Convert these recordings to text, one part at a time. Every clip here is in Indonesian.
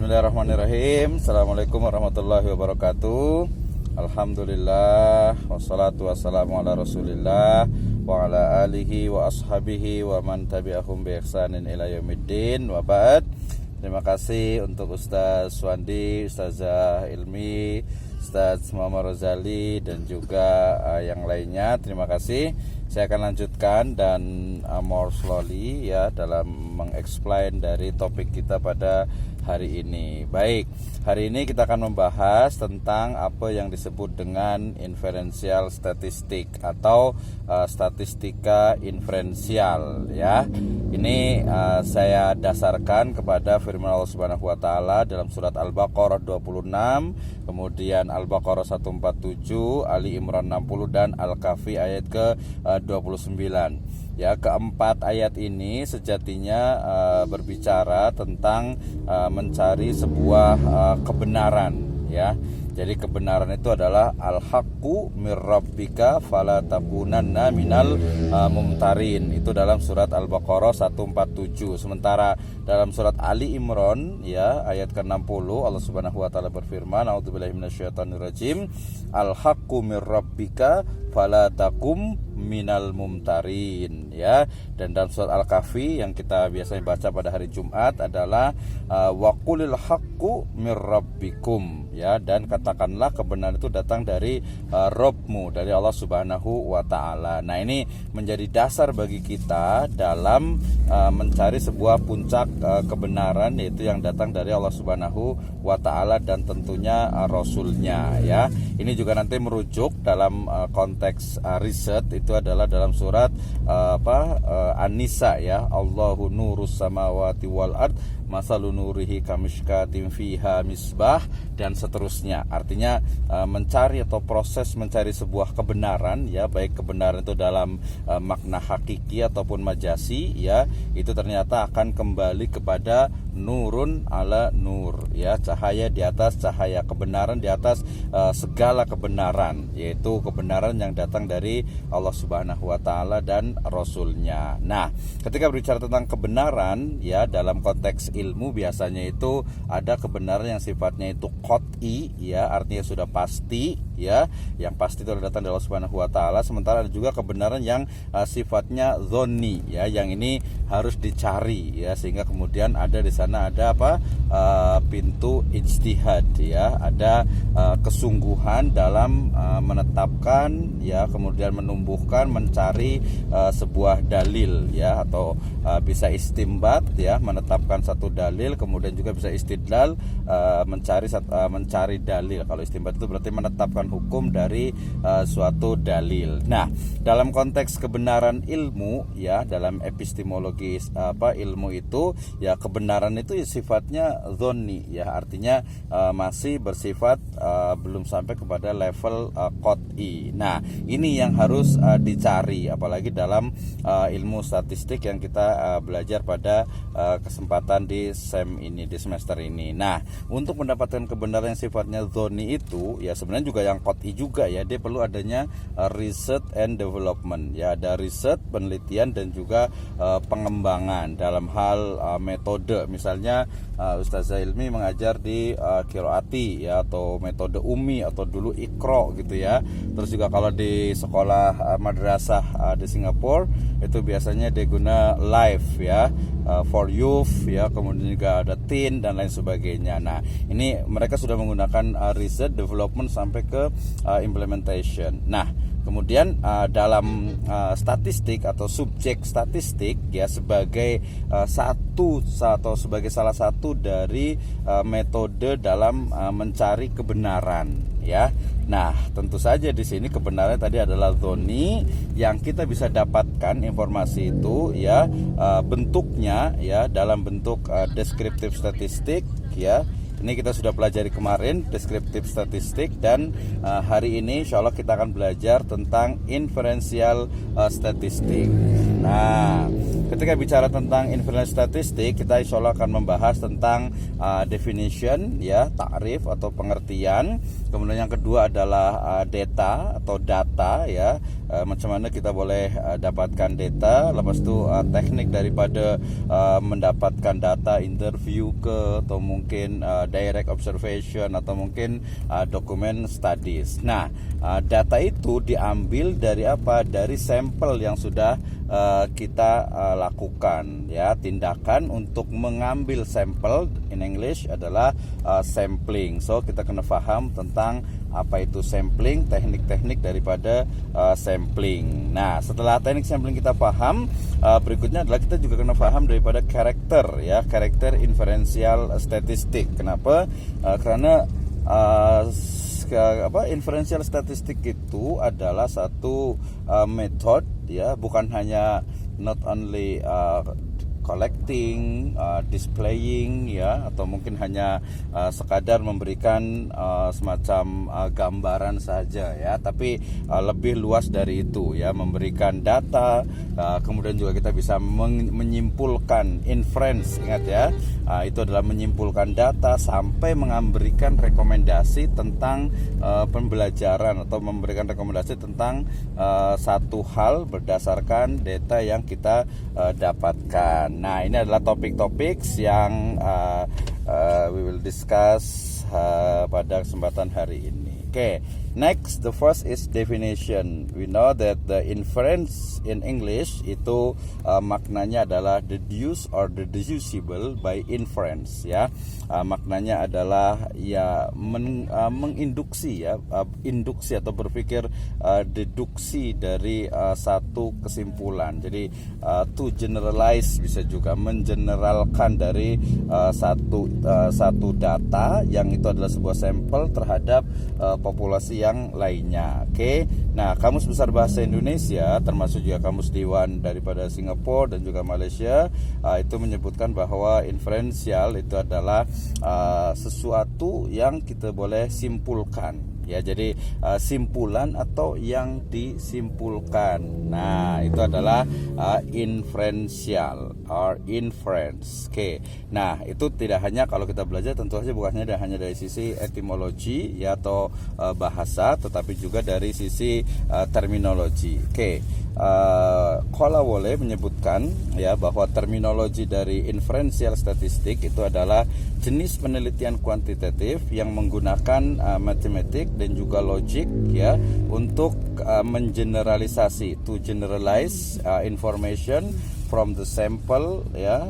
Bismillahirrahmanirrahim. Assalamualaikum warahmatullahi wabarakatuh. Alhamdulillah, wassalatu wassalamu ala rasulillah wa ala alihi wa ashabihi wa man tabi'ahum bi ihsanin ila yaumiddin wa ba'd. Terima kasih untuk Ustaz Suwandi, Ustazah Ilmi, Ustaz Muhammad Rozali dan juga yang lainnya. Terima kasih. Saya akan lanjutkan dan more slowly ya dalam mengexplain dari topik kita pada hari ini. Baik, hari ini kita akan membahas tentang apa yang disebut dengan inferential statistik atau statistika inferensial ya. Ini saya dasarkan kepada firman Allah Subhanahu wa taala dalam surat Al-Baqarah 26, kemudian Al-Baqarah 147, Ali Imran 60 dan Al-Kahfi ayat ke 29. Ya, keempat ayat ini sejatinya berbicara tentang mencari sebuah kebenaran ya. Jadi kebenaran itu adalah al-haqqu mir rabbika fala takunanna minal mumtarin. Itu dalam surat Al-Baqarah 147. Sementara dalam surat Ali Imran ya ayat ke-60 Allah Subhanahu wa taala berfirman, a'udzubillahi minasyaitonirrajim, al-haqqu mir rabbika fala takum minal mumtarin ya. Dan dalam surat Al-Kahfi yang kita biasanya baca pada hari Jumat adalah waqulil haqqu mir rabbikum ya, dan katakanlah kebenaran itu datang dari Rabbmu, dari Allah Subhanahu wa taala. Nah, ini menjadi dasar bagi kita dalam mencari sebuah puncak kebenaran, yaitu yang datang dari Allah Subhanahu wa taala dan tentunya Rasulnya ya. Ini juga nanti merujuk dalam konteks riset, itu adalah dalam surat An-Nisa ya, Allahu nurus samawati wal ard masalu nurihi kamishkatin fiha misbah dan seterusnya. Artinya mencari atau proses mencari sebuah kebenaran ya, baik kebenaran itu dalam makna hakiki ataupun majasi ya, itu ternyata akan kembali kepada nurun ala nur ya, cahaya di atas cahaya, kebenaran di atas segala kebenaran, yaitu kebenaran yang datang dari Allah Subhanahu wa taala dan Rasulnya. Nah, ketika berbicara tentang kebenaran ya dalam konteks ilmu, biasanya itu ada kebenaran yang sifatnya itu qat'i ya, artinya sudah pasti ya, yang pasti itu datang dari Allah Subhanahu wa taala. Sementara ada juga kebenaran yang sifatnya dzanni ya, yang ini harus dicari ya, sehingga kemudian ada di sana ada pintu ijtihad ya, ada kesungguhan dalam menetapkan ya, kemudian menumbuhkan mencari sebuah dalil ya, atau bisa istimbat ya, menetapkan satu dalil, kemudian juga bisa istidlal, mencari dalil. Kalau istimbat itu berarti menetapkan hukum dari suatu dalil. Nah, dalam konteks kebenaran ilmu ya, dalam epistemologi ilmu itu ya, kebenaran itu sifatnya dzanni ya, artinya masih bersifat belum sampai kepada level qat'i. Nah, ini yang harus dicari, apalagi dalam ilmu statistik yang kita belajar pada kesempatan di semester ini. Nah, untuk mendapatkan kebenaran yang sifatnya dzanni itu ya, sebenarnya juga yang qat'i juga ya, dia perlu adanya research and development ya, ada riset, penelitian dan juga pengembangan dalam hal metode. Misalnya Ustazah Ilmi mengajar di Qiraati ya, atau metode Umi atau dulu Iqra gitu ya. Terus juga kalau di sekolah madrasah di Singapura itu biasanya dia guna live ya, for youth ya, kemudian juga ada teen dan lain sebagainya. Nah, ini mereka sudah menggunakan research, development sampai ke implementation. Nah, kemudian dalam statistik atau subjek statistik ya, sebagai sebagai salah satu dari metode dalam mencari kebenaran ya. Nah, tentu saja di sini kebenaran tadi adalah dzanni, yang kita bisa dapatkan informasi itu ya, bentuknya ya dalam bentuk deskriptif statistik ya, Ini kita sudah pelajari kemarin deskriptif statistik, dan hari ini insya Allah kita akan belajar tentang inferential statistik. Nah, ketika bicara tentang inferential statistik, kita insya Allah akan membahas tentang definition, ya, takrif atau pengertian. Kemudian yang kedua adalah data atau data, ya, macam mana kita boleh dapatkan data. Lepas itu teknik daripada mendapatkan data, interview atau mungkin direct observation atau mungkin document studies. Nah, data itu diambil dari apa? Dari sampel yang sudah kita lakukan, ya. Tindakan untuk mengambil sampel in English adalah sampling. So kita kena faham tentang apa itu sampling, teknik-teknik daripada sampling. Nah, setelah teknik sampling kita paham, berikutnya adalah kita juga kena paham daripada karakter, ya, karakter inferential statistik. Kenapa? Karena inferential statistik itu adalah satu metode, ya, bukan hanya not only collecting, displaying, ya, atau mungkin hanya sekadar memberikan semacam gambaran saja, ya, tapi lebih luas dari itu, ya, memberikan data, kemudian juga kita bisa menyimpulkan inference, ingat, ya, itu adalah menyimpulkan data sampai memberikan rekomendasi tentang pembelajaran atau memberikan rekomendasi tentang satu hal berdasarkan data yang kita dapatkan. Nah, ini adalah topik-topik yang we will discuss pada kesempatan hari ini. Okay, next, the first is definition. We know that the inference in English itu maknanya adalah deduce or deducible by inference, ya. Maknanya adalah, ya, menginduksi, ya, induksi atau berpikir deduksi dari satu kesimpulan. Jadi to generalize, bisa juga mengeneralkan dari satu data yang itu adalah sebuah sampel terhadap populasi yang lainnya. Oke. Nah, Kamus Besar Bahasa Indonesia termasuk juga Kamus Dewan daripada Singapura dan juga Malaysia itu menyebutkan bahwa inferential itu adalah sesuatu yang kita boleh simpulkan, ya. Jadi simpulan atau yang disimpulkan. Nah, itu adalah inferential or inference. Oke. Nah, itu tidak hanya kalau kita belajar, tentu saja bukan hanya dari sisi etimologi, ya, atau bahasa, tetapi juga dari sisi terminologi. Oke. Kolawole menyebutkan, ya, bahwa terminologi dari inferential statistik itu adalah jenis penelitian kuantitatif yang menggunakan matematik dan juga logik, ya, untuk mengeneralisasi, to generalize information from the sample, ya,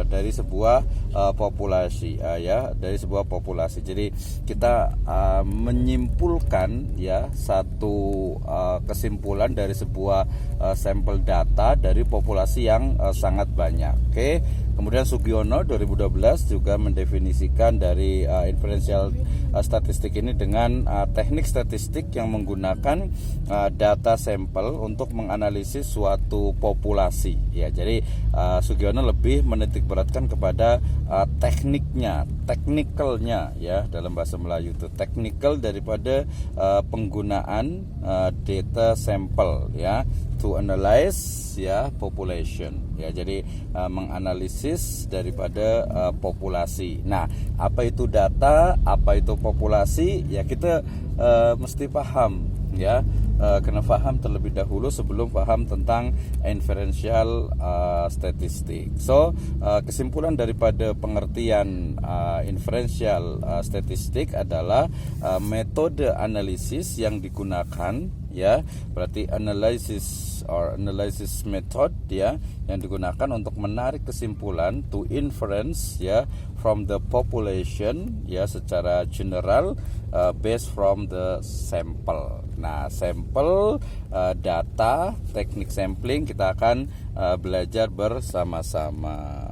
dari sebuah populasi, ya, dari sebuah populasi. Jadi kita menyimpulkan, ya, satu kesimpulan dari sebuah sampel data dari populasi yang sangat banyak. Oke. Kemudian Sugiono 2012 juga mendefinisikan dari inferential statistik ini dengan teknik statistik yang menggunakan data sampel untuk menganalisis suatu populasi, ya. Jadi Sugiono lebih menitikberatkan kepada tekniknya, technicalnya, ya, dalam bahasa Melayu itu technical daripada penggunaan data sampel, ya, to analyze, ya, population, ya. Jadi menganalisis daripada populasi. Nah, apa itu data, apa itu populasi, ya, kita mesti paham, ya. Kena paham terlebih dahulu sebelum paham tentang inferential statistik. So, kesimpulan daripada pengertian inferential statistik adalah metode analisis yang digunakan, ya, berarti analysis method, ya, yang digunakan untuk menarik kesimpulan, to inference, ya, from the population, ya, secara general, based from the sample. Nah, sampel, data, teknik sampling kita akan belajar bersama-sama.